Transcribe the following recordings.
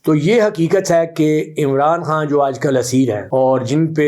تو یہ حقیقت ہے کہ عمران خان جو آج کل اسیر ہیں اور جن پہ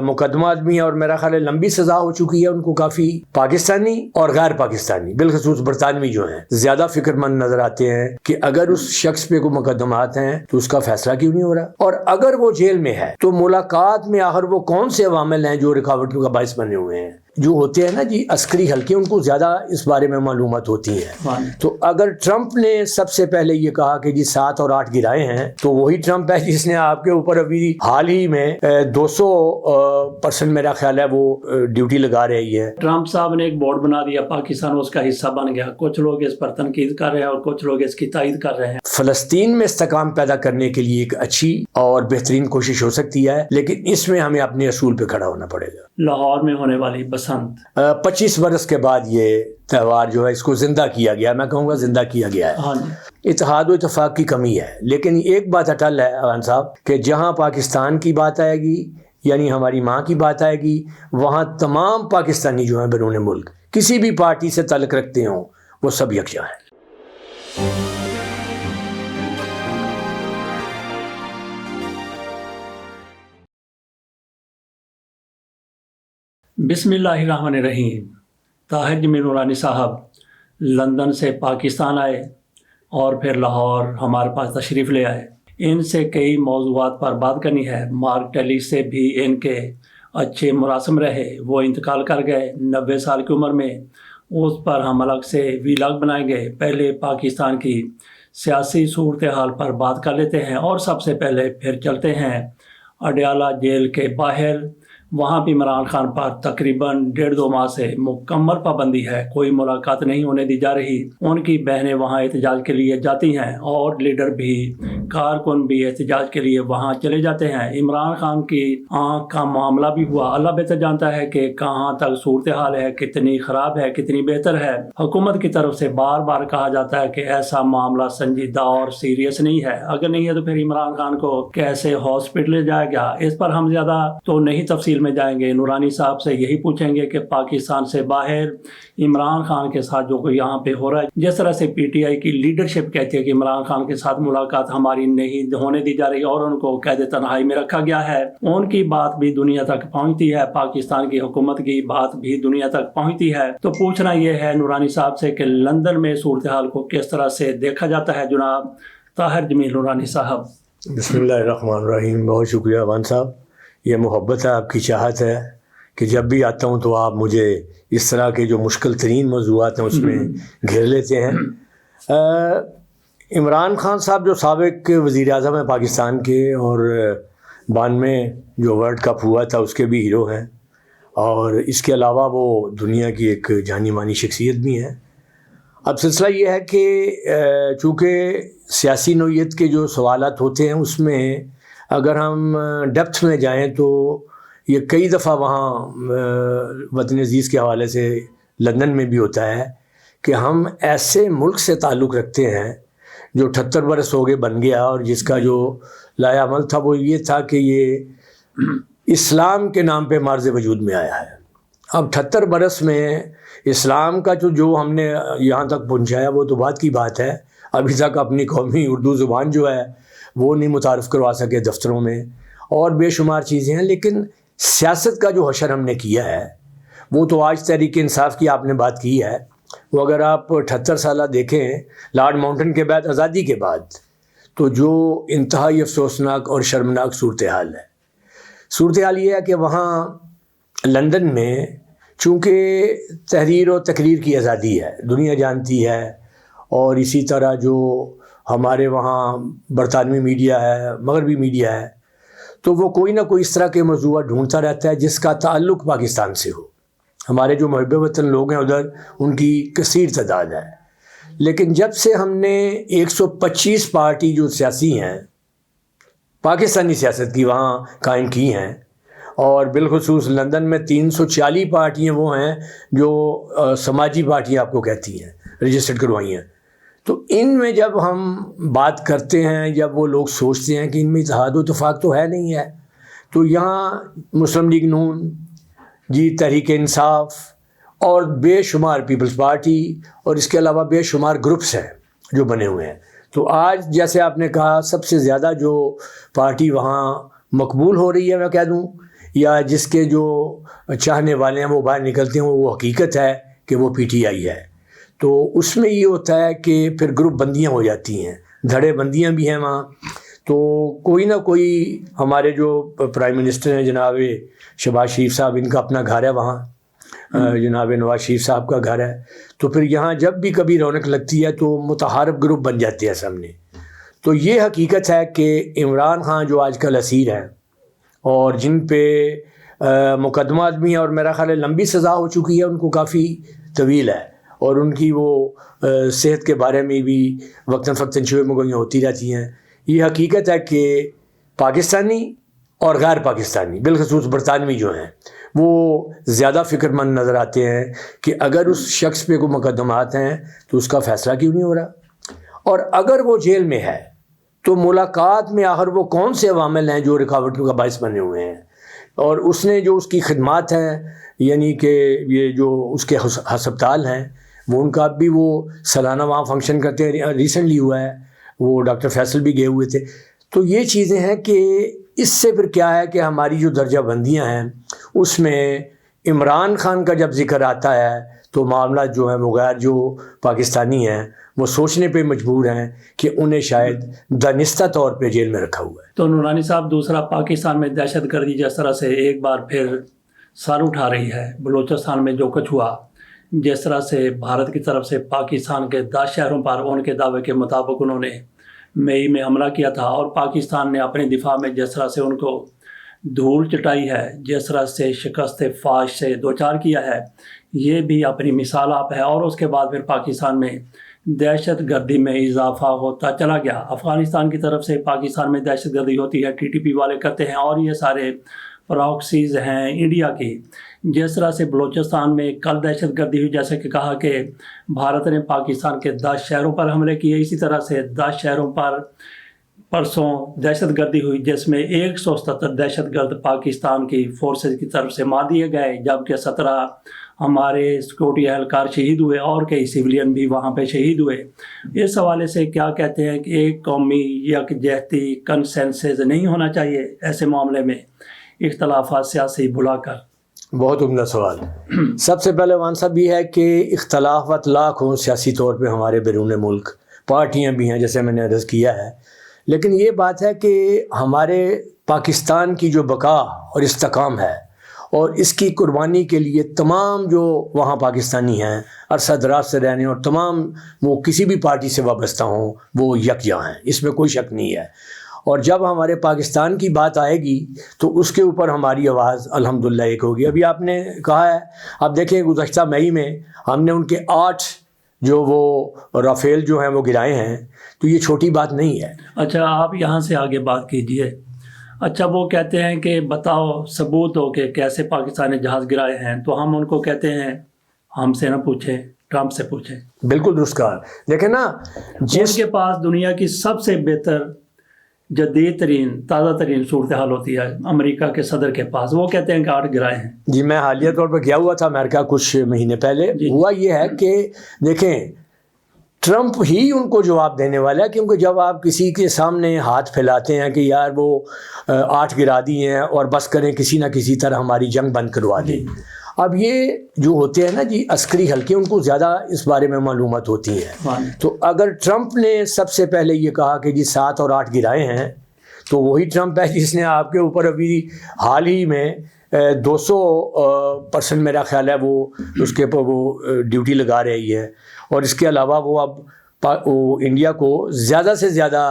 مقدمات بھی ہیں اور میرا خیال ہے لمبی سزا ہو چکی ہے، ان کو کافی پاکستانی اور غیر پاکستانی بالخصوص برطانوی جو ہیں زیادہ فکر مند نظر آتے ہیں کہ اگر اس شخص پہ کوئی مقدمات ہیں تو اس کا فیصلہ کیوں نہیں ہو رہا، اور اگر وہ جیل میں ہے تو ملاقات میں آخر وہ کون سے عوامل ہیں جو رکاوٹوں کا باعث بنے ہوئے ہیں۔ جو ہوتے ہیں نا جی عسکری حلقے، ان کو زیادہ اس بارے میں معلومات ہوتی ہیں۔ تو اگر ٹرمپ نے سب سے پہلے یہ کہا کہ جی 7 اور 8 گرائے ہیں، تو وہی ٹرمپ ہے جس نے آپ کے اوپر ابھی حال ہی میں 200% میرا خیال ہے وہ ڈیوٹی لگا رہی ہے۔ ٹرمپ صاحب نے ایک بورڈ بنا دیا، پاکستان اس کا حصہ بن گیا، کچھ لوگ اس پر تنقید کر رہے ہیں اور کچھ لوگ اس کی تائید کر رہے ہیں۔ فلسطین میں استحکام پیدا کرنے کے لیے ایک اچھی اور بہترین کوشش ہو سکتی ہے، لیکن اس میں ہمیں اپنے اصول پہ کھڑا ہونا پڑے گا۔ لاہور میں ہونے والی بسنت 25 برس کے بعد یہ تہوار جو ہے اس کو زندہ کیا گیا، میں کہوں گا زندہ کیا گیا ہے۔ اتحاد و اتفاق کی کمی ہے، لیکن ایک بات اٹل ہے اوان صاحب کہ جہاں پاکستان کی بات آئے گی، یعنی ہماری ماں کی بات آئے گی، وہاں تمام پاکستانی جو ہیں بیرون ملک کسی بھی پارٹی سے تعلق رکھتے ہوں وہ سب یکجا ہیں۔ بسم اللہ الرحمن الرحیم۔ طاہر جمیل نورانی صاحب لندن سے پاکستان آئے اور پھر لاہور ہمارے پاس تشریف لے آئے۔ ان سے کئی موضوعات پر بات کرنی ہے۔ مارک ٹیلی سے بھی ان کے اچھے مراسم رہے، وہ انتقال کر گئے 90 سال کی عمر میں۔ اس پر ہم الگ سے ویلاگ بنائے گئے۔ پہلے پاکستان کی سیاسی صورتحال پر بات کر لیتے ہیں، اور سب سے پہلے پھر چلتے ہیں اڈیالہ جیل کے باہر۔ وہاں بھی عمران خان پر تقریباً 1.5-2 ماہ سے مکمل پابندی ہے، کوئی ملاقات نہیں ہونے دی جا رہی۔ ان کی بہنیں وہاں احتجاج کے لیے جاتی ہیں اور لیڈر بھی، کارکن بھی احتجاج کے لیے وہاں چلے جاتے ہیں۔ عمران خان کی آنکھ کا معاملہ بھی ہوا۔ اللہ بہتر جانتا ہے کہ کہاں تک صورتحال ہے، کتنی خراب ہے، کتنی بہتر ہے۔ حکومت کی طرف سے بار بار کہا جاتا ہے کہ ایسا معاملہ سنجیدہ اور سیریس نہیں ہے، اگر نہیں ہے تو پھر عمران خان کو کیسے ہاسپٹل لے جایا گیا، اس پر ہم زیادہ تو نہیں تفصیل میں جائیں گے۔ نورانی صاحب سے یہی پوچھیں گے کہ پاکستان سے باہر عمران خان کے ساتھ جو کوئی یہاں پہ ہو رہا ہے، جس طرح سے پی ٹی آئی کی لیڈرشپ کہتی ہے کہ عمران خان کے ساتھ ملاقات ہماری نہیں ہونے دی جا رہی اور ان کو قید تنہائی میں رکھا گیا ہے، ان کی بات بھی دنیا تک پہنچتی ہے، پاکستان کی حکومت کی بات بھی دنیا تک پہنچتی ہے۔ تو پوچھنا یہ ہے نورانی صاحب سے کہ لندن میں صورتحال کو کس طرح سے دیکھا جاتا ہے جناب طاہر جمیل نورانی صاحب؟ بسم اللہ الرحمن الرحیم۔ بہت شکریہ اوان صاحب، یہ محبت ہے، آپ کی چاہت ہے کہ جب بھی آتا ہوں تو آپ مجھے اس طرح کے جو مشکل ترین موضوعات ہیں اس میں گھیر لیتے ہیں۔ عمران خان صاحب جو سابق وزیر اعظم ہیں پاکستان کے، اور 92 جو ورلڈ کپ ہوا تھا اس کے بھی ہیرو ہیں، اور اس کے علاوہ وہ دنیا کی ایک جانی مانی شخصیت بھی ہیں۔ اب سلسلہ یہ ہے کہ چونکہ سیاسی نوعیت کے جو سوالات ہوتے ہیں اس میں اگر ہم ڈیپتھ میں جائیں تو یہ کئی دفعہ وہاں وطن عزیز کے حوالے سے لندن میں بھی ہوتا ہے کہ ہم ایسے ملک سے تعلق رکھتے ہیں جو 78 برس ہو گئے بن گیا، اور جس کا جو لایا عمل تھا وہ یہ تھا کہ یہ اسلام کے نام پہ مارز وجود میں آیا ہے۔ اب 78 برس میں اسلام کا جو ہم نے یہاں تک پہنچایا وہ تو بات کی بات ہے، ابھی تک اپنی قومی اردو زبان جو ہے وہ نہیں متعارف کروا سکے دفتروں میں، اور بے شمار چیزیں ہیں۔ لیکن سیاست کا جو حشر ہم نے کیا ہے وہ تو آج تحریک انصاف کی آپ نے بات کی ہے، وہ اگر آپ 78 سالہ دیکھیں لارڈ ماؤنٹن کے بعد، آزادی کے بعد، تو جو انتہائی افسوسناک اور شرمناک صورتحال ہے۔ صورتحال یہ ہے کہ وہاں لندن میں چونکہ تحریر و تقریر کی آزادی ہے، دنیا جانتی ہے، اور اسی طرح جو ہمارے وہاں برطانوی میڈیا ہے، مغربی میڈیا ہے، تو وہ کوئی نہ کوئی اس طرح کے موضوع ڈھونڈتا رہتا ہے جس کا تعلق پاکستان سے ہو۔ ہمارے جو محب وطن لوگ ہیں ادھر، ان کی کثیر تعداد ہے، لیکن جب سے ہم نے 125 پارٹی جو سیاسی ہیں پاکستانی سیاست کی وہاں قائم کی ہیں، اور بالخصوص لندن میں 340 پارٹیاں وہ ہیں جو سماجی پارٹیاں آپ کو کہتی ہیں، رجسٹرڈ کروائی ہیں، تو ان میں جب ہم بات کرتے ہیں، جب وہ لوگ سوچتے ہیں کہ ان میں اتحاد و اتفاق تو ہے نہیں ہے، تو یہاں مسلم لیگ نون جی، تحریک انصاف اور بے شمار پیپلز پارٹی، اور اس کے علاوہ بے شمار گروپس ہیں جو بنے ہوئے ہیں، تو آج جیسے آپ نے کہا سب سے زیادہ جو پارٹی وہاں مقبول ہو رہی ہے میں کہہ دوں، یا جس کے جو چاہنے والے ہیں وہ باہر نکلتے ہیں، وہ حقیقت ہے کہ وہ پی ٹی آئی ہے. تو اس میں یہ ہوتا ہے کہ پھر گروپ بندیاں ہو جاتی ہیں، دھڑے بندیاں بھی ہیں وہاں. تو کوئی نہ کوئی ہمارے جو پرائم منسٹر ہیں جناب شہباز شریف صاحب، ان کا اپنا گھر ہے وہاں، جناب نواز شریف صاحب کا گھر ہے. تو پھر یہاں جب بھی کبھی رونق لگتی ہے تو متحارب گروپ بن جاتے ہیں سامنے. تو یہ حقیقت ہے کہ عمران خان جو آج کل اسیر ہیں اور جن پہ مقدمات بھی ہیں، اور میرا خیال ہے لمبی سزا ہو چکی ہے، ان کو کافی طویل ہے، اور ان کی وہ صحت کے بارے میں بھی وقتاً فوقتاً شبہ مگوئیاں ہوتی رہتی ہیں. یہ حقیقت ہے کہ پاکستانی اور غیر پاکستانی بالخصوص برطانوی جو ہیں وہ زیادہ فکر مند نظر آتے ہیں کہ اگر اس شخص پہ کوئی مقدمات ہیں تو اس کا فیصلہ کیوں نہیں ہو رہا، اور اگر وہ جیل میں ہے تو ملاقات میں آخر وہ کون سے عوامل ہیں جو رکاوٹوں کا باعث بنے ہوئے ہیں. اور اس نے جو اس کی خدمات ہیں، یعنی کہ یہ جو اس کے ہسپتال ہیں، وہ ان کا اب بھی وہ سالانہ وہاں فنکشن کرتے ہیں، ریسنٹلی ہوا ہے، وہ ڈاکٹر فیصل بھی گئے ہوئے تھے. تو یہ چیزیں ہیں کہ اس سے پھر کیا ہے کہ ہماری جو درجہ بندیاں ہیں اس میں عمران خان کا جب ذکر آتا ہے تو معاملات جو ہیں وہ غیر جو پاکستانی ہیں وہ سوچنے پہ مجبور ہیں کہ انہیں شاید دانستہ طور پہ جیل میں رکھا ہوا ہے. تو نورانی صاحب، دوسرا پاکستان میں دہشت گردی جس طرح سے ایک بار پھر سر اٹھا رہی ہے، بلوچستان میں جو کچھ ہوا، جس طرح سے بھارت کی طرف سے پاکستان کے 10 شہروں پر ان کے دعوے کے مطابق انہوں نے مئی میں حملہ کیا تھا، اور پاکستان نے اپنے دفاع میں جس طرح سے ان کو دھول چٹائی ہے، جس طرح سے شکست فاش سے دوچار کیا ہے، یہ بھی اپنی مثال آپ ہے. اور اس کے بعد پھر پاکستان میں دہشت گردی میں اضافہ ہوتا چلا گیا. افغانستان کی طرف سے پاکستان میں دہشت گردی ہوتی ہے، ٹی ٹی پی والے کرتے ہیں، اور یہ سارے پراکسیز ہیں انڈیا کی. جس طرح سے بلوچستان میں کل دہشت گردی ہوئی، جیسے کہ کہا کہ بھارت نے پاکستان کے 10 شہروں پر حملے کیے، اسی طرح سے 10 شہروں پر پرسوں دہشت گردی ہوئی، جس میں 177 دہشت گرد پاکستان کی فورسز کی طرف سے مار دیے گئے، جبکہ 17 ہمارے سیکورٹی اہلکار شہید ہوئے اور کئی سویلین بھی وہاں پہ شہید ہوئے. اس حوالے سے کیا کہتے ہیں کہ ایک قومی یکجہتی کنسنسس نہیں ہونا چاہیے ایسے معاملے میں، اختلافات سیاسی بلا کر؟ بہت عمدہ سوال. سب سے پہلے وان صاحب یہ ہے کہ اختلافات لاکھ ہوں سیاسی طور پہ ہمارے بیرون ملک، پارٹیاں بھی ہیں جیسے میں نے عرض کیا ہے، لیکن یہ بات ہے کہ ہمارے پاکستان کی جو بقا اور استحکام ہے اور اس کی قربانی کے لیے تمام جو وہاں پاکستانی ہیں، عرصہ دراز سے رہنے، اور تمام وہ کسی بھی پارٹی سے وابستہ ہوں، وہ یکجا ہیں، اس میں کوئی شک نہیں ہے. اور جب ہمارے پاکستان کی بات آئے گی تو اس کے اوپر ہماری آواز الحمدللہ ایک ہوگی. ابھی آپ نے کہا ہے، آپ دیکھیں گزشتہ مئی میں ہم نے ان کے 8 جو وہ رافیل جو ہیں وہ گرائے ہیں، تو یہ چھوٹی بات نہیں ہے. اچھا، آپ یہاں سے آگے بات کیجئے. اچھا، وہ کہتے ہیں کہ بتاؤ ثبوت ہو کہ کیسے پاکستان نے جہاز گرائے ہیں، تو ہم ان کو کہتے ہیں ہم سے نہ پوچھیں، ٹرمپ سے پوچھیں. بالکل درست کہا. دیکھیں نا، جس کے پاس دنیا کی سب سے بہتر جدید ترین تازہ ترین صورتحال ہوتی ہے امریکہ کے صدر کے پاس، وہ کہتے ہیں کہ 8 گرائے ہیں. جی، میں حالیہ طور پر گیا ہوا تھا امریکہ کچھ مہینے پہلے. ہوا یہ ہے کہ دیکھیں، ٹرمپ ہی ان کو جواب دینے والا ہے، کیونکہ جب آپ کسی کے سامنے ہاتھ پھیلاتے ہیں کہ یار وہ 8 گرا دی ہیں اور بس کریں کسی نہ کسی طرح ہماری جنگ بند کروا دیں. اب یہ جو ہوتے ہیں نا جی عسکری حلقے، ان کو زیادہ اس بارے میں معلومات ہوتی ہیں. تو اگر ٹرمپ نے سب سے پہلے یہ کہا کہ جی 7 اور 8 گرائے ہیں، تو وہی ٹرمپ ہے جس نے آپ کے اوپر ابھی حال ہی میں 200% میرا خیال ہے وہ اس کے اوپر وہ ڈیوٹی لگا رہی ہے. اور اس کے علاوہ وہ اب انڈیا کو زیادہ سے زیادہ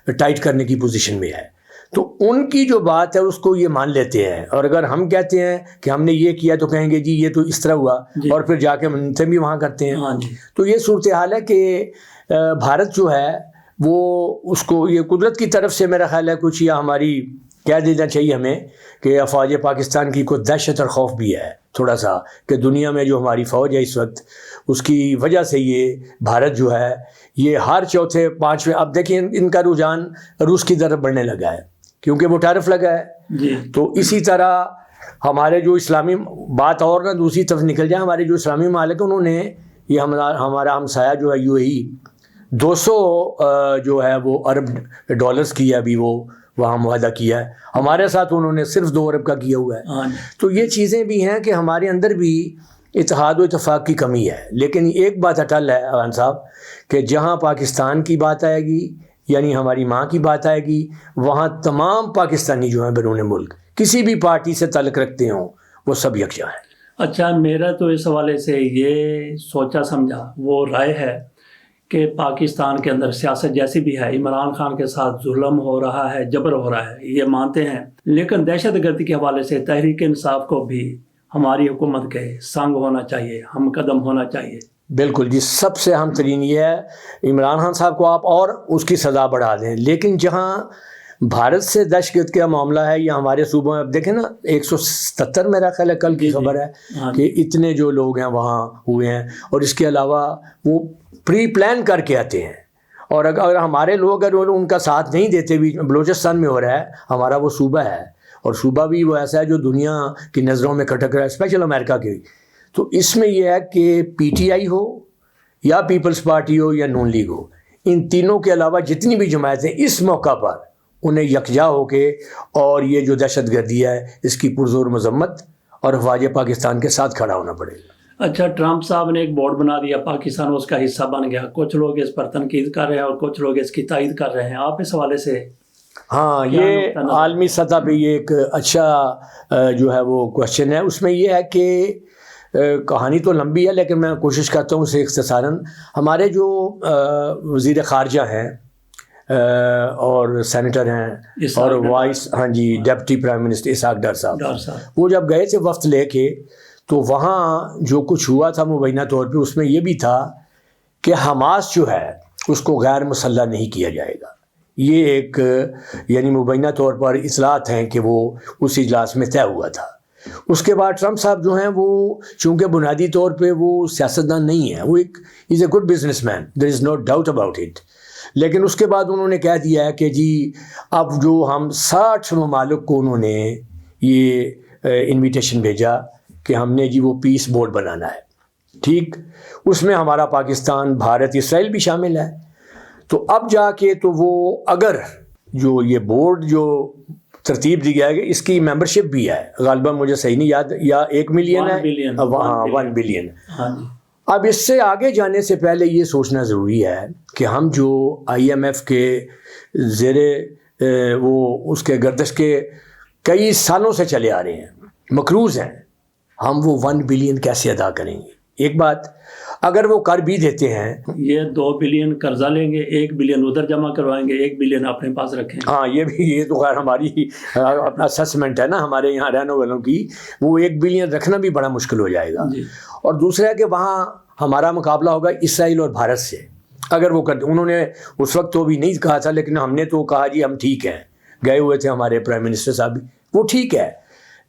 ٹائٹ کرنے کی پوزیشن میں ہے. تو ان کی جو بات ہے اس کو یہ مان لیتے ہیں، اور اگر ہم کہتے ہیں کہ ہم نے یہ کیا تو کہیں گے جی یہ تو اس طرح ہوا، اور پھر جا کے منتظم بھی وہاں کرتے ہیں. تو یہ صورتحال ہے کہ بھارت جو ہے وہ اس کو یہ قدرت کی طرف سے میرا خیال ہے کچھ، یا ہماری کہہ دینا چاہیے ہمیں کہ افواج پاکستان کی کوئی دہشت اور خوف بھی ہے تھوڑا سا، کہ دنیا میں جو ہماری فوج ہے اس وقت، اس کی وجہ سے یہ بھارت جو ہے یہ ہر چوتھے 5ویں، اب دیکھیں ان کا رجحان روس کی طرف بڑھنے لگا ہے کیونکہ وہ ٹیرف لگا ہے. تو اسی طرح ہمارے جو اسلامی بات اور نہ دوسری طرف نکل جائے، ہمارے جو اسلامی ممالک انہوں نے یہ ہمارا ہمسایہ جو ہے UAE، 200 جو ہے وہ ارب ڈالرز کی ہے ابھی وہ وہاں معاہدہ کیا ہے. ہمارے ساتھ انہوں نے صرف 2 ارب کا کیا ہوا ہے. تو یہ چیزیں بھی ہیں کہ ہمارے اندر بھی اتحاد و اتفاق کی کمی ہے. لیکن ایک بات اٹل ہے خان صاحب کہ جہاں پاکستان کی بات آئے گی یعنی ہماری ماں کی بات آئے گی وہاں تمام پاکستانی جو ہیں بیرون ملک کسی بھی پارٹی سے تعلق رکھتے ہوں وہ سب یکجا ہیں. اچھا، میرا تو اس حوالے سے یہ سوچا سمجھا وہ رائے ہے کہ پاکستان کے اندر سیاست جیسی بھی ہے، عمران خان کے ساتھ ظلم ہو رہا ہے، جبر ہو رہا ہے، یہ مانتے ہیں، لیکن دہشت گردی کے حوالے سے تحریک انصاف کو بھی ہماری حکومت کے سنگ ہونا چاہیے، ہم قدم ہونا چاہیے. بالکل جی، سب سے اہم ترین یہ ہے عمران خان صاحب کو آپ اور اس کی سزا بڑھا دیں. لیکن جہاں بھارت سے دہشت گرد کا معاملہ ہے یا ہمارے صوبوں میں اب دیکھیں نا 177 میرا خیال ہے کل کی خبر ہے کہ اتنے جو لوگ ہیں وہاں ہوئے ہیں. اور اس کے علاوہ وہ پری پلان کر کے آتے ہیں. اور اگر ہمارے لوگ اگر ان کا ساتھ نہیں دیتے بھی، بلوچستان میں ہو رہا ہے، ہمارا وہ صوبہ ہے اور صوبہ بھی وہ ایسا ہے جو دنیا کی نظروں میں کھٹک رہا ہے، اسپیشل امریکہ کی. تو اس میں یہ ہے کہ پی ٹی آئی ہو یا پیپلز پارٹی ہو یا نون لیگ ہو، ان تینوں کے علاوہ جتنی بھی جماعتیں اس موقع پر انہیں یکجا ہو کے اور یہ جو دہشت گردی ہے اس کی پرزور مذمت اور افواج پاکستان کے ساتھ کھڑا ہونا پڑے گا. اچھا، ٹرمپ صاحب نے ایک بورڈ بنا دیا، پاکستان اس کا حصہ بن گیا، کچھ لوگ اس پر تنقید کر رہے ہیں اور کچھ لوگ اس کی تائید کر رہے ہیں. آپ اس حوالے سے؟ ہاں، یہ عالمی سطح پہ یہ ایک اچھا جو ہے وہ کوشچن ہے. اس میں یہ ہے کہ کہانی تو لمبی ہے لیکن میں کوشش کرتا ہوں اسے اختصاراً. ہمارے جو وزیر خارجہ ہیں اور سینیٹر ہیں اور voice deputy prime minister Ishaq Dar صاحب، وہ جب گئے تھے وفد لے کے تو وہاں جو کچھ ہوا تھا مبینہ طور پہ اس میں یہ بھی تھا کہ حماس جو ہے اس کو غیر مسلح نہیں کیا جائے گا. یہ ایک یعنی مبینہ طور پر اطلاعات ہیں کہ وہ اس اجلاس میں طے ہوا تھا. اس کے بعد ٹرمپ صاحب جو ہیں وہ چونکہ بنیادی طور پہ وہ سیاستدان نہیں ہیں، وہ ایک is a good businessman, there is no doubt about it. لیکن اس کے بعد انہوں نے کہہ دیا ہے کہ جی اب جو ہم 60 ممالک کو انہوں نے یہ انویٹیشن بھیجا کہ ہم نے جی وہ پیس بورڈ بنانا ہے. ٹھیک، اس میں ہمارا پاکستان، بھارت، اسرائیل بھی شامل ہے. تو اب جا کے تو وہ اگر جو یہ بورڈ جو ترتیب دی گیا ہے اس کی ممبرشپ بھی ہے، غالباً مجھے صحیح نہیں یاد، یا 1 ملین ہے، 1 بلین. اب اس سے آگے جانے سے پہلے یہ سوچنا ضروری ہے کہ ہم جو آئی ایم ایف کے زیر وہ اس کے گردش کے کئی سالوں سے چلے آ رہے ہیں، مقروض ہیں، ہم وہ 1 بلین کیسے ادا کریں گے؟ ایک بات اگر وہ کر بھی دیتے ہیں، یہ 2 بلین قرضہ لیں گے، 1 بلین ادھر جمع کروائیں گے، 1 بلین اپنے پاس رکھیں. ہاں، یہ تو خیر ہماری اپنا اسسمنٹ ہے نا ہمارے یہاں رہنے والوں کی، وہ 1 بلین رکھنا بھی بڑا مشکل ہو جائے گا. اور دوسرا ہے کہ وہاں ہمارا مقابلہ ہوگا اسرائیل اور بھارت سے. اگر وہ کرتے، انہوں نے اس وقت تو بھی نہیں کہا تھا لیکن ہم نے تو کہا جی ہم ٹھیک ہیں، گئے ہوئے تھے ہمارے پرائم منسٹر صاحب بھی، وہ ٹھیک ہے.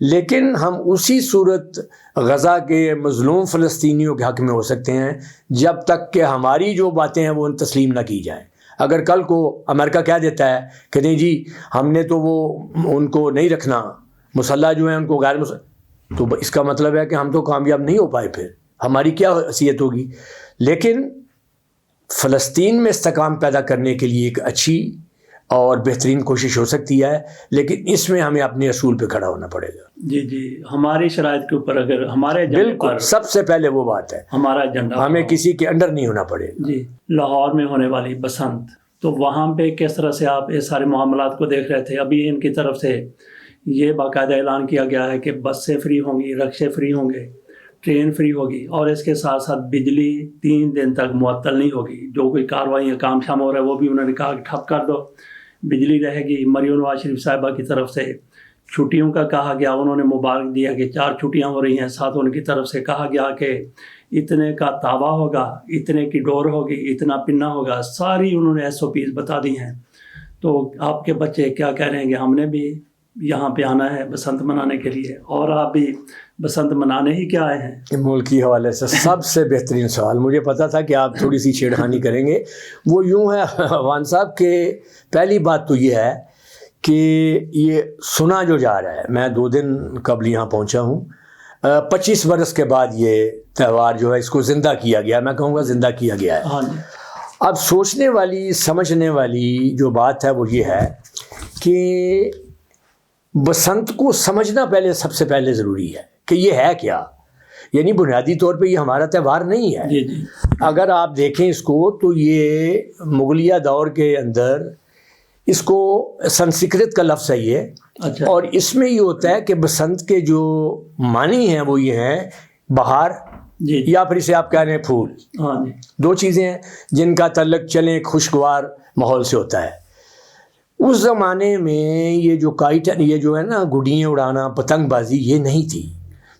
لیکن ہم اسی صورت غزہ کے مظلوم فلسطینیوں کے حق میں ہو سکتے ہیں جب تک کہ ہماری جو باتیں ہیں وہ تسلیم نہ کی جائیں. اگر کل کو امریکہ کہہ دیتا ہے کہ نہیں جی ہم نے تو وہ ان کو نہیں رکھنا، مسلح جو ہیں ان کو غیر مسلح، تو اس کا مطلب ہے کہ ہم تو کامیاب نہیں ہو پائے، پھر ہماری کیا حیثیت ہوگی. لیکن فلسطین میں استحکام پیدا کرنے کے لیے ایک اچھی اور بہترین کوشش ہو سکتی ہے، لیکن اس میں ہمیں اپنے اصول پہ کھڑا ہونا پڑے گا. جی ہماری شرائط کے اوپر اگر ہمارے بالکل سب سے پہلے وہ بات ہے، ہمارا ایجنڈا، ہمیں کسی کے انڈر نہیں ہونا پڑے گا. جی، لاہور میں ہونے والی بسنت، تو وہاں پہ کس طرح سے آپ یہ سارے معاملات کو دیکھ رہے تھے؟ ابھی ان کی طرف سے یہ باقاعدہ اعلان کیا گیا ہے کہ بسیں فری ہوں گی، رکشے فری ہوں گے، ٹرین فری ہوگی، اور اس کے ساتھ ساتھ بجلی 3 دن تک معطل نہیں ہوگی. جو کوئی کارروائیاں کام شام ہو رہا ہے وہ بھی انہوں نے کہا کہ ٹھپ کر دو، بجلی رہے گی. مریم نواز شریف صاحبہ کی طرف سے چھٹیوں کا کہا گیا، انہوں نے مبارک دیا کہ 4 چھٹیاں ہو رہی ہیں. ساتھ ان کی طرف سے کہا گیا کہ اتنے کا تاوا ہوگا، اتنے کی ڈور ہوگی، اتنا پنا ہوگا. ساری انہوں نے SOPs بتا دی ہیں. تو آپ کے بچے کیا کہہ رہے ہیں کہ ہم نے بھی یہاں پہ آنا ہے بسنت منانے کے لیے، اور آپ بھی بسنت منانے ہی کیا آئے ہیں؟ ملک کے حوالے سے سب سے بہترین سوال، مجھے پتا تھا کہ آپ تھوڑی سی چھیڑخانی کریں گے. وہ یوں ہے وان صاحب کہ پہلی بات تو یہ ہے کہ یہ سنا جو جا رہا ہے، میں 2 دن قبل یہاں پہنچا ہوں، 25 برس کے بعد یہ تہوار جو ہے اس کو زندہ کیا گیا، میں کہوں گا زندہ کیا گیا ہے. اب سوچنے والی سمجھنے والی جو بات ہے وہ یہ ہے کہ بسنت کو سمجھنا سب سے پہلے ضروری ہے کہ یہ ہے کیا. یعنی بنیادی طور پہ یہ ہمارا تہوار نہیں ہے. جی اگر آپ دیکھیں اس کو تو یہ مغلیہ دور کے اندر اس کو سنسکرت کا لفظ ہے یہ. اچھا. اور اس میں یہ ہوتا ہے کہ بسنت کے جو معنی ہیں وہ یہ ہیں بہار جی یا پھر اسے آپ کہہ رہے ہیں پھول. ہاں جی. دو چیزیں ہیں جن کا تعلق چلیں خوشگوار ماحول سے ہوتا ہے. اس زمانے میں یہ جو کائٹ یہ جو ہے نا گڈیاں اڑانا پتنگ بازی یہ نہیں تھی.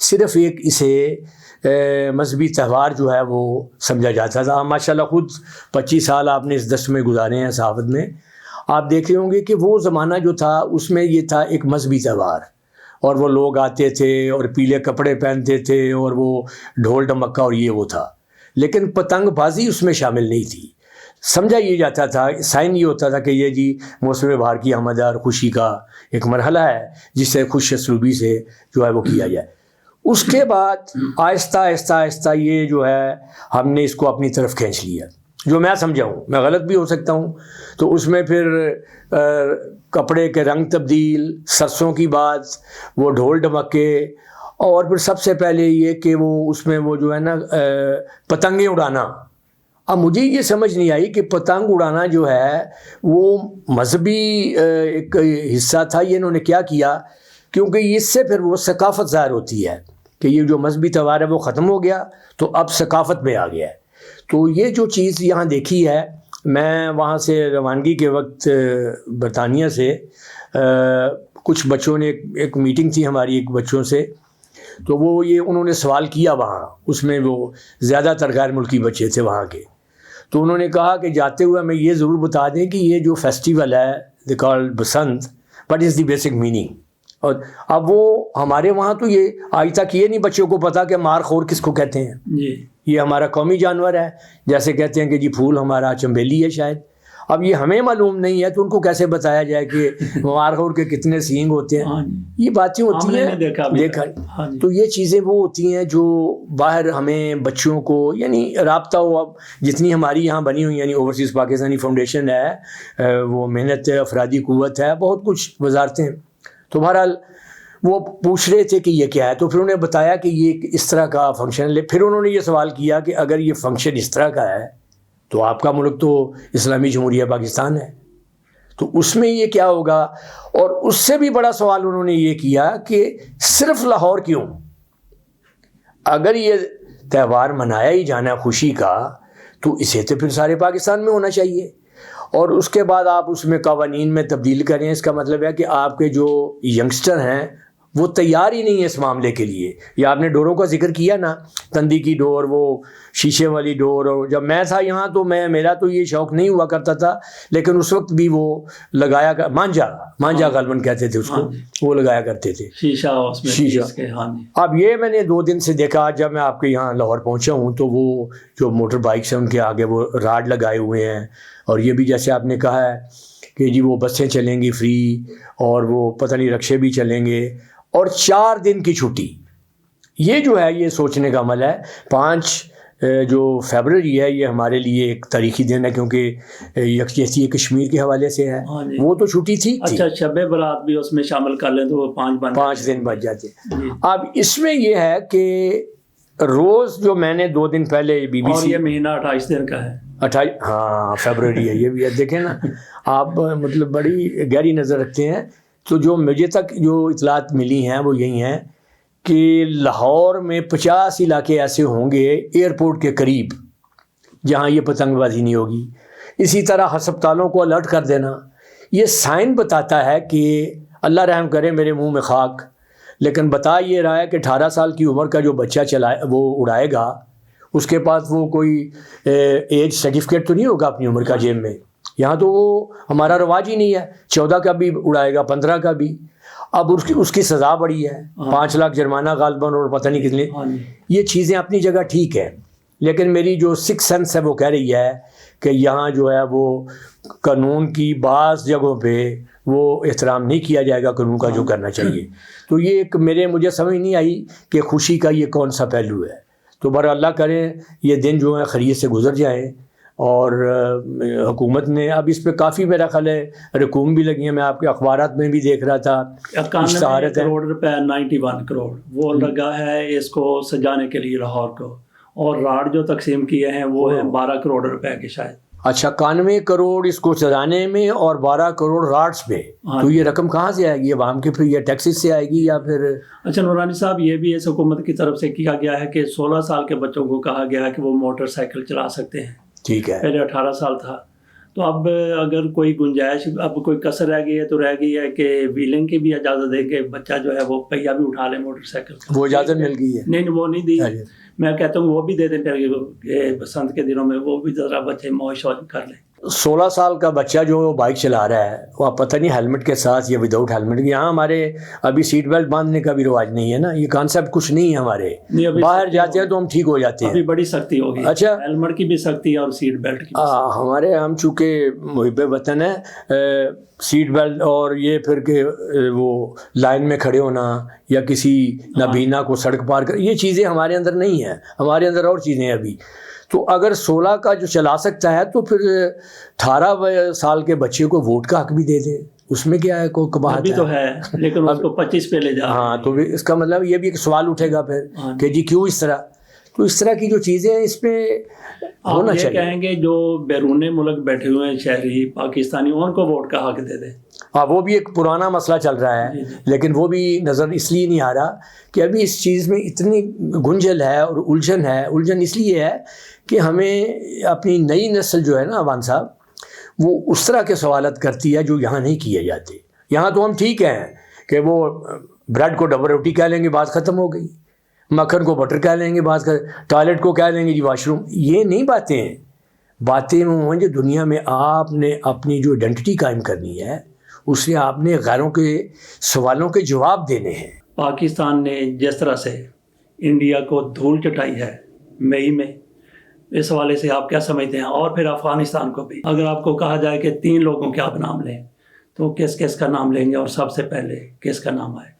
صرف ایک اسے مذہبی تہوار جو ہے وہ سمجھا جاتا تھا. ماشاء اللہ خود 25 سال آپ نے اس دشت میں گزارے ہیں صحافت میں. آپ دیکھ رہے ہوں گے کہ وہ زمانہ جو تھا اس میں یہ تھا ایک مذہبی تہوار, اور وہ لوگ آتے تھے اور پیلے کپڑے پہنتے تھے اور وہ ڈھول ڈمکا اور یہ وہ تھا. لیکن پتنگ بازی اس میں شامل نہیں تھی. سمجھا یہ جاتا تھا, سائن یہ ہوتا تھا کہ یہ جی موسم بہار کی آمد اور خوشی کا ایک مرحلہ ہے جس سے خوش اسلوبی سے جو ہے وہ کیا جائے. اس کے بعد آہستہ آہستہ آہستہ یہ جو ہے ہم نے اس کو اپنی طرف کھینچ لیا, جو میں سمجھا ہوں, میں غلط بھی ہو سکتا ہوں. تو اس میں پھر کپڑے کے رنگ تبدیل, سرسوں کی بات, وہ ڈھول ڈمکے, اور پھر سب سے پہلے یہ کہ وہ اس میں وہ جو ہے نا پتنگیں اڑانا. اب مجھے یہ سمجھ نہیں آئی کہ پتنگ اڑانا جو ہے وہ مذہبی ایک حصہ تھا. یہ انہوں نے کیا کیا, کیونکہ اس سے پھر وہ ثقافت ظاہر ہوتی ہے کہ یہ جو مذہبی تہوار ہے وہ ختم ہو گیا تو اب ثقافت میں آ گیا ہے. تو یہ جو چیز یہاں دیکھی ہے, میں وہاں سے روانگی کے وقت برطانیہ سے کچھ بچوں نے ایک میٹنگ تھی ہماری ایک بچوں سے, تو وہ یہ انہوں نے سوال کیا وہاں, اس میں وہ زیادہ تر غیر ملکی بچے تھے وہاں کے. تو انہوں نے کہا کہ جاتے ہوئے ہمیں یہ ضرور بتا دیں کہ یہ جو فیسٹیول ہے they call Basant, what is the basic meaning. اور اب وہ ہمارے وہاں تو یہ آج تک یہ نہیں بچوں کو پتا کہ مار خور کس کو کہتے ہیں. جی یہ ہمارا قومی جانور ہے, جیسے کہتے ہیں کہ جی پھول ہمارا چنبیلی ہے شاید. اب یہ ہمیں معلوم نہیں ہے تو ان کو کیسے بتایا جائے کہ مار خور کے کتنے سینگ ہوتے ہیں. یہ باتیں ہوتی ہیں دیکھا. تو یہ چیزیں وہ ہوتی ہیں جو باہر ہمیں بچوں کو یعنی رابطہ ہو. اب جتنی ہماری یہاں بنی ہوئی یعنی اوورسیز پاکستانی فاؤنڈیشن ہے, وہ محنت ہے, افرادی قوت ہے, بہت کچھ وزارتیں. تو بہرحال وہ پوچھ رہے تھے کہ یہ کیا ہے, تو پھر انہیں بتایا کہ یہ اس طرح کا فنکشن ہے. پھر انہوں نے یہ سوال کیا کہ اگر یہ فنکشن اس طرح کا ہے تو آپ کا ملک تو اسلامی جمہوریہ پاکستان ہے, تو اس میں یہ کیا ہوگا. اور اس سے بھی بڑا سوال انہوں نے یہ کیا کہ صرف لاہور کیوں, اگر یہ تہوار منایا ہی جانا خوشی کا تو اسے تو پھر سارے پاکستان میں ہونا چاہیے. اور اس کے بعد آپ اس میں قوانین میں تبدیل کریں, اس کا مطلب ہے کہ آپ کے جو ینگسٹر ہیں وہ تیار ہی نہیں ہے اس معاملے کے لیے. یا آپ نے ڈوروں کا ذکر کیا نا, تندی کی ڈور, وہ شیشے والی ڈور. اور جب میں تھا یہاں تو میرا تو یہ شوق نہیں ہوا کرتا تھا, لیکن اس وقت بھی وہ لگایا مانجا غالباً کہتے تھے اس کو, وہ لگایا کرتے تھے شیشہ. اب یہ میں نے 2 دن سے دیکھا, جب میں آپ کے یہاں لاہور پہنچا ہوں تو وہ جو موٹر بائکس ہیں ان کے آگے وہ راڈ لگائے ہوئے ہیں. اور یہ بھی جیسے آپ نے کہا ہے کہ جی وہ بسیں چلیں گی فری, اور وہ پتہ نہیں رکشے بھی چلیں گے, اور 4 دن کی چھٹی. یہ جو ہے یہ سوچنے کا عمل ہے. 5 جو فیبرری ہے یہ ہمارے لیے ایک تاریخی دن ہے, کیونکہ یکجہتی کشمیر کے حوالے سے ہے. وہ تو چھٹی تھی. اچھا, شب برات بھی اس میں شامل کر لیں تو وہ 5 دن بچ جاتے. اب اس میں یہ ہے کہ روز جو میں نے 2 دن پہلے BBC, اور یہ مہینہ 28 دن کا ہے. 28 ہاں فیبرری ہے, یہ بھی ہے. دیکھیں نا آپ مطلب بڑی گہری نظر رکھتے ہیں. تو جو مجھے تک جو اطلاعات ملی ہیں وہ یہی ہیں کہ لاہور میں 50 علاقے ایسے ہوں گے ایئرپورٹ کے قریب جہاں یہ پتنگ بازی نہیں ہوگی. اسی طرح ہسپتالوں کو الرٹ کر دینا. یہ سائن بتاتا ہے کہ اللہ رحم کرے میرے منہ میں خاک, لیکن بتا یہ رہا ہے کہ 18 سال کی عمر کا جو بچہ وہ اڑائے گا اس کے پاس وہ کوئی ایج سرٹیفکیٹ تو نہیں ہوگا اپنی عمر کا جیب میں. یہاں تو وہ ہمارا رواج ہی نہیں ہے. 14 کا بھی اڑائے گا, 15 کا بھی. اب اس کی سزا بڑی ہے, 5 لاکھ جرمانہ غالباً, اور پتہ نہیں کتنے. یہ چیزیں اپنی جگہ ٹھیک ہے, لیکن میری جو 6 سینس ہے وہ کہہ رہی ہے کہ یہاں جو ہے وہ قانون کی بعض جگہوں پہ وہ احترام نہیں کیا جائے گا قانون کا جو کرنا چاہیے. تو یہ ایک مجھے سمجھ نہیں آئی کہ خوشی کا یہ کون سا پہلو ہے. تو بہرحال اللہ کریں یہ دن جو ہے خیریت سے گزر جائیں, اور حکومت نے اب اس پہ کافی میرا خیال ہے رقوم بھی لگی ہیں. میں آپ کے اخبارات میں بھی دیکھ رہا تھا 91 کروڑ روپے 91 کروڑ وہ لگا ہے اس کو سجانے کے لیے لاہور کو, اور راڈ جو تقسیم کیے ہیں وہ ہیں 12 کروڑ روپے کے شاید. اچھا 91 کروڑ اس کو سجانے میں اور 12 کروڑ راڈس پہ. تو یہ رقم کہاں سے آئے گی عوام کے, پھر یہ ٹیکسز سے آئے گی یا پھر؟ اچھا نورانی صاحب, یہ بھی اس حکومت کی طرف سے کیا گیا ہے کہ 16 سال کے بچوں کو کہا گیا ہے کہ وہ موٹر سائیکل چلا سکتے ہیں. ٹھیک ہے. پہلے 18 سال تھا. تو اب اگر کوئی گنجائش, اب کوئی کسر رہ گئی ہے تو رہ گئی ہے کہ ویلنگ کی بھی اجازت دیں کہ بچہ جو ہے وہ پہیا بھی اٹھا لے موٹر سائیکل. وہ اجازت مل گئی ہے؟ نہیں وہ نہیں دی. میں کہتا ہوں وہ بھی دے دیں پھر بسنت کے دنوں میں, وہ بھی ذرا بچے موج کر لیں. 16 سال کا بچہ جو بائک چلا رہا ہے وہ پتہ نہیں ہیلمٹ کے ساتھ یا وداؤٹ ہیلمٹ. یہاں ہمارے ابھی سیٹ بیلٹ باندھنے کا بھی رواج نہیں ہے نا, یہ کانسیپٹ کچھ نہیں ہے ہمارے. باہر جاتے ہیں تو ہم ٹھیک ہو جاتے ہیں. ابھی بڑی سختی ہوگی. اچھا ہیلمٹ کی بھی سختی ہے اور سیٹ بیلٹ کی. ہمارے ہم چونکہ محب وطن ہے, سیٹ بیلٹ اور یہ پھر کہ وہ لائن میں کھڑے ہونا یا کسی نابینا کو سڑک پار کر, یہ چیزیں ہمارے اندر نہیں ہیں. ہمارے اندر اور چیزیں ہیں ابھی. تو اگر 16 کا جو چلا سکتا ہے تو پھر 18 سال کے بچے کو ووٹ کا حق بھی دے دے, اس میں کیا ہے, کوئی کباہت تو ہے, لیکن اس کو 25 پہ لے جا. ہاں تو اس کا مطلب یہ بھی ایک سوال اٹھے گا پھر کہ جی کیوں اس طرح. تو اس طرح کی جو چیزیں ہیں اس پہ ہونا چاہیے. کہیں گے جو بیرون ملک بیٹھے ہوئے ہیں شہری پاکستانی, ان کو ووٹ کا حق دے دیں. ہاں وہ بھی ایک پرانا مسئلہ چل رہا ہے, لیکن وہ بھی نظر اس لیے نہیں آ رہا کہ ابھی اس چیز میں اتنی گنجل ہے اور الجھن ہے. الجھن اس لیے ہے کہ ہمیں اپنی نئی نسل جو ہے نا عوان صاحب, وہ اس طرح کے سوالات کرتی ہے جو یہاں نہیں کیے جاتے. یہاں تو ہم ٹھیک ہیں کہ وہ بریڈ کو ڈبل روٹی کہہ لیں گے, بات ختم ہو گئی. مکھن کو بٹر کہہ لیں گے, بات ٹوائلٹ کو کہہ لیں گے جی واش روم. یہ نہیں باتیں ہیں. باتیں وہ ہیں جو دنیا میں آپ نے اپنی جو آئیڈینٹی قائم کرنی ہے, اس سے آپ نے غیروں کے سوالوں کے جواب دینے ہیں. پاکستان نے جس طرح سے انڈیا کو دھول چٹائی ہے مئی میں, اس حوالے سے آپ کیا سمجھتے ہیں؟ اور پھر افغانستان کو بھی اگر آپ کو کہا جائے کہ 3 لوگوں کے آپ نام لیں تو کس کس کا نام لیں گے, اور سب سے پہلے کس کا نام آئے؟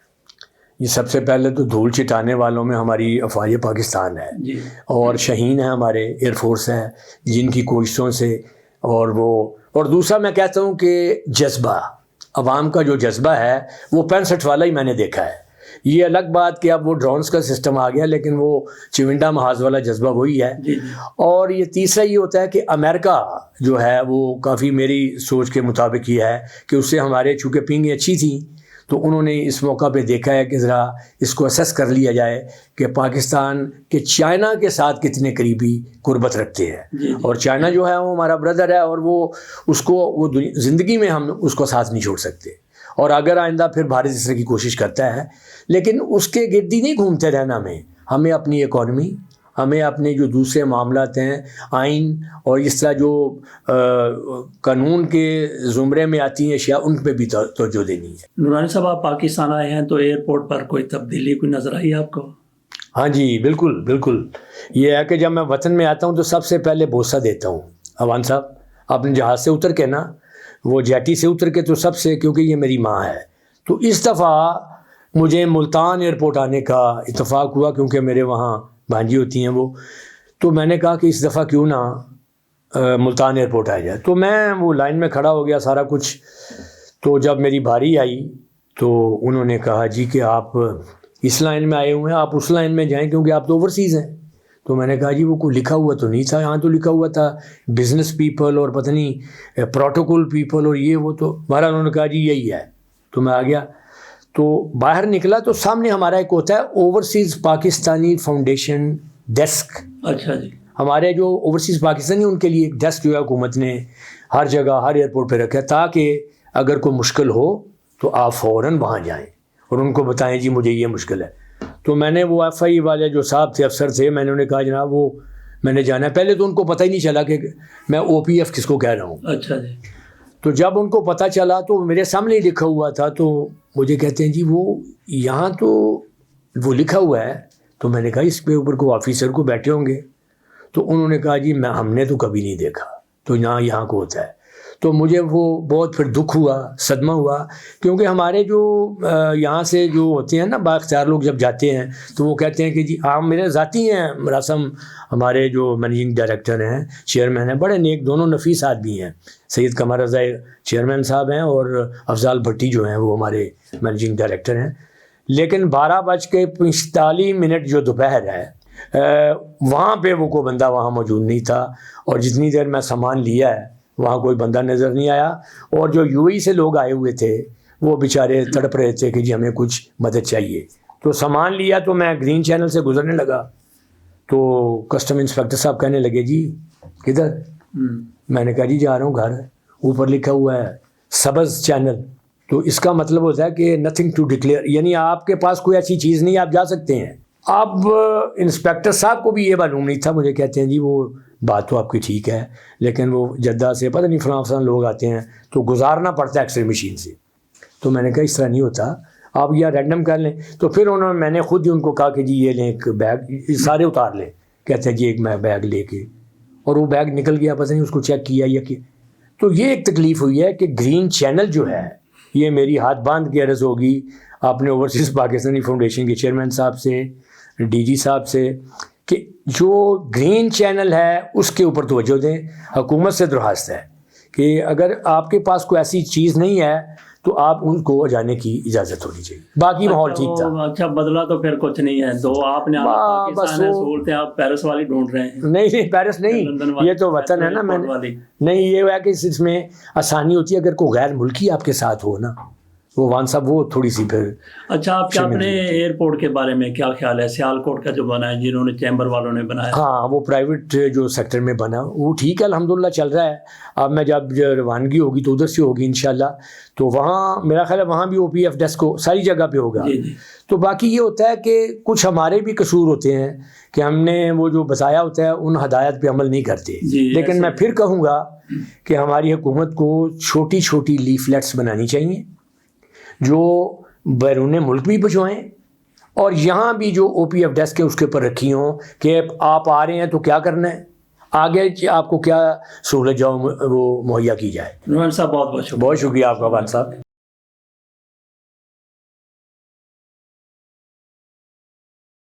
یہ سب سے پہلے تو دھول چٹانے والوں میں ہماری افواج پاکستان ہے جی, اور شہین ہے ہمارے, ایئر فورس ہے جن کی کوششوں سے. اور دوسرا میں کہتا ہوں کہ جذبہ, عوام کا جو جذبہ ہے وہ 65 والا ہی میں نے دیکھا ہے. یہ الگ بات کہ اب وہ ڈرونز کا سسٹم آ گیا, لیکن وہ چونڈا محاذ والا جذبہ وہی ہے. اور یہ تیسرا یہ ہوتا ہے کہ امریکہ جو ہے وہ کافی میری سوچ کے مطابق یہ ہے کہ اس سے ہمارے چونکہ پنگیں اچھی تھیں تو انہوں نے اس موقع پہ دیکھا ہے کہ ذرا اس کو اسیس کر لیا جائے کہ پاکستان کے چائنا کے ساتھ کتنے قریبی قربت رکھتے ہیں. اور چائنا جو ہے وہ ہمارا بردر ہے, اور وہ اس کو وہ زندگی میں ہم اس کو ساتھ نہیں چھوڑ سکتے. اور اگر آئندہ پھر بھارت اس طرح کی کوشش کرتا ہے, لیکن اس کے گردی نہیں گھومتے رہنا. ہمیں اپنی اکانومی, ہمیں اپنے جو دوسرے معاملات ہیں, آئین اور اس طرح جو قانون کے زمرے میں آتی ہیں اشیاء, ان پہ بھی توجہ دینی ہے. نورانی صاحب آپ پاکستان آئے ہیں تو ایئرپورٹ پر کوئی تبدیلی کوئی نظر آئی آپ کو؟ ہاں جی بالکل بالکل. یہ ہے کہ جب میں وطن میں آتا ہوں تو سب سے پہلے بوسہ دیتا ہوں. عوان صاحب اپنے جہاز سے اتر کے نا, وہ جیٹی سے اتر کے تو سب سے, کیونکہ یہ میری ماں ہے. تو اس دفعہ مجھے ملتان ایئرپورٹ آنے کا اتفاق ہوا کیونکہ میرے وہاں بھانجی ہوتی ہیں وہ. تو میں نے کہا کہ اس دفعہ کیوں نہ ملتان ایئرپورٹ آ جائے. تو میں وہ لائن میں کھڑا ہو گیا سارا کچھ. تو جب میری باری آئی تو انہوں نے کہا جی کہ آپ اس لائن میں آئے ہوئے ہیں, آپ اس لائن میں جائیں کیونکہ آپ تو اوورسیز ہیں. تو میں نے کہا جی وہ کوئی لکھا ہوا تو نہیں تھا, یہاں تو لکھا ہوا تھا بزنس پیپل اور پتہ نہیں پروٹوکول پیپل اور یہ وہ. تو بہرحال انہوں نے کہا جی یہی ہے. تو میں آ گیا. تو باہر نکلا تو سامنے ہمارا ایک ہوتا ہے اوورسیز پاکستانی فاؤنڈیشن ڈیسک. اچھا جی. ہمارے جو اوورسیز پاکستانی ان کے لیے ایک ڈیسک جو ہے حکومت نے ہر جگہ ہر ایئرپورٹ پہ رکھا ہے, تاکہ اگر کوئی مشکل ہو تو آپ فوراً وہاں جائیں اور ان کو بتائیں جی مجھے یہ مشکل ہے. تو میں نے وہ ایف آئی والے جو صاحب تھے, افسر تھے, میں نے انہیں کہا جناب وہ میں نے جانا ہے. پہلے تو ان کو پتہ ہی نہیں چلا کہ میں او پی ایف کس کو کہہ رہا ہوں. اچھا جی. تو جب ان کو پتہ چلا تو میرے سامنے ہی لکھا ہوا تھا, تو مجھے کہتے ہیں جی وہ یہاں تو وہ لکھا ہوا ہے. تو میں نے کہا اس پہ اوپر کو آفیسر کو بیٹھے ہوں گے. تو انہوں نے کہا جی ہم نے تو کبھی نہیں دیکھا, تو یہاں کو ہوتا ہے. تو مجھے وہ بہت پھر دکھ ہوا، صدمہ ہوا، کیونکہ ہمارے جو یہاں سے جو ہوتے ہیں نا بااختیار لوگ جب جاتے ہیں تو وہ کہتے ہیں کہ جی آپ میرے ذاتی ہیں رسم، ہمارے جو مینیجنگ ڈائریکٹر ہیں، چیئرمین ہیں، بڑے نیک، دونوں نفیس آدمی ہیں، سید قمر رضا چیئرمین صاحب ہیں اور افضال بھٹی جو ہیں وہ ہمارے مینیجنگ ڈائریکٹر ہیں، لیکن 12:45 جو دوپہر ہے وہاں پہ وہ کوئی بندہ وہاں موجود نہیں تھا، اور جتنی دیر میں سامان لیا ہے وہاں کوئی بندہ نظر نہیں آیا، اور جو یو اے سے لوگ آئے ہوئے تھے وہ بیچارے تڑپ رہے تھے کہ جی ہمیں کچھ مدد چاہیے، تو سامان لیا تو میں گرین چینل سے گزرنے لگا تو کسٹم انسپیکٹر صاحب کہنے لگے جی کدھر؟ میں نے کہا جی جا رہا ہوں گھر، اوپر لکھا ہوا ہے سبز چینل، تو اس کا مطلب ہوتا ہے کہ نتھنگ ٹو ڈکلیئر، یعنی آپ کے پاس کوئی ایسی چیز نہیں، آپ جا سکتے ہیں۔ اب انسپیکٹر صاحب کو بھی یہ معلوم نہیں تھا، مجھے کہتے ہیں جی وہ بات تو آپ کی ٹھیک ہے لیکن وہ جدہ سے پتہ نہیں فلاں لوگ آتے ہیں تو گزارنا پڑتا ہے ایکس رے مشین سے، تو میں نے کہا اس طرح نہیں ہوتا، آپ یا رینڈم کر لیں، تو پھر میں نے خود ہی ان کو کہا کہ جی یہ لیں ایک بیگ، سارے اتار لیں، کہتے ہیں جی ایک میں بیگ لے کے، اور وہ بیگ نکل گیا، پتہ نہیں اس کو چیک کیا یا کیا، تو یہ ایک تکلیف ہوئی ہے کہ گرین چینل جو ہے یہ میری ہاتھ باندھ کے عرض ہوگی اپنے اوورسیز پاکستانی فاؤنڈیشن کے چیئرمین صاحب سے، ڈی جی صاحب سے، کہ جو گرین چینل ہے اس کے اوپر توجہ دیں، حکومت سے درخواست ہے کہ اگر آپ کے پاس کوئی ایسی چیز نہیں ہے تو آپ ان کو جانے کی اجازت ہونی چاہیے، باقی ماحول ٹھیک تھا۔ اچھا بدلا تو پھر کچھ نہیں ہے، دو آپ نے پاکستان ہے، سہولتیں آپ پیرس والی ڈھونڈ رہے ہیں۔ نہیں پیرس نہیں، یہ تو وطن ہے نا، میں نہیں، یہ ہے کہ اس میں آسانی ہوتی ہے اگر کوئی غیر ملکی آپ کے ساتھ ہو نا، وہ وان صاحب وہ تھوڑی سی پھر۔ اچھا آپ کا اپنے ایئرپورٹ کے بارے میں کیا خیال ہے؟ سیالکوٹ کا جو بنا ہے جنہوں نے چیمبر والوں نے بنایا، ہاں وہ پرائیویٹ جو سیکٹر میں بنا وہ ٹھیک ہے، الحمدللہ چل رہا ہے۔ اب میں جب روانگی ہوگی تو ادھر سے ہوگی انشاءاللہ، تو وہاں میرا خیال ہے وہاں بھی او پی ایف ڈیسکو ساری جگہ پہ ہوگا۔ تو باقی یہ ہوتا ہے کہ کچھ ہمارے بھی قصور ہوتے ہیں کہ ہم نے وہ جو بتایا ہوتا ہے ان ہدایت پہ عمل نہیں کرتے، لیکن میں پھر کہوں گا کہ ہماری حکومت کو چھوٹی چھوٹی لیفلیٹس بنانی چاہیے جو بیرون ملک بھی بھجوائیں، اور یہاں بھی جو او پی ایف ڈیسک ہے اس کے اوپر رکھی ہوں کہ آپ آ رہے ہیں تو کیا کرنا ہے، آگے آپ کو کیا سہولت جاؤ وہ مہیا کی جائے۔ نعمان صاحب بہت بہت شکریہ آپ کا، وان صاحب۔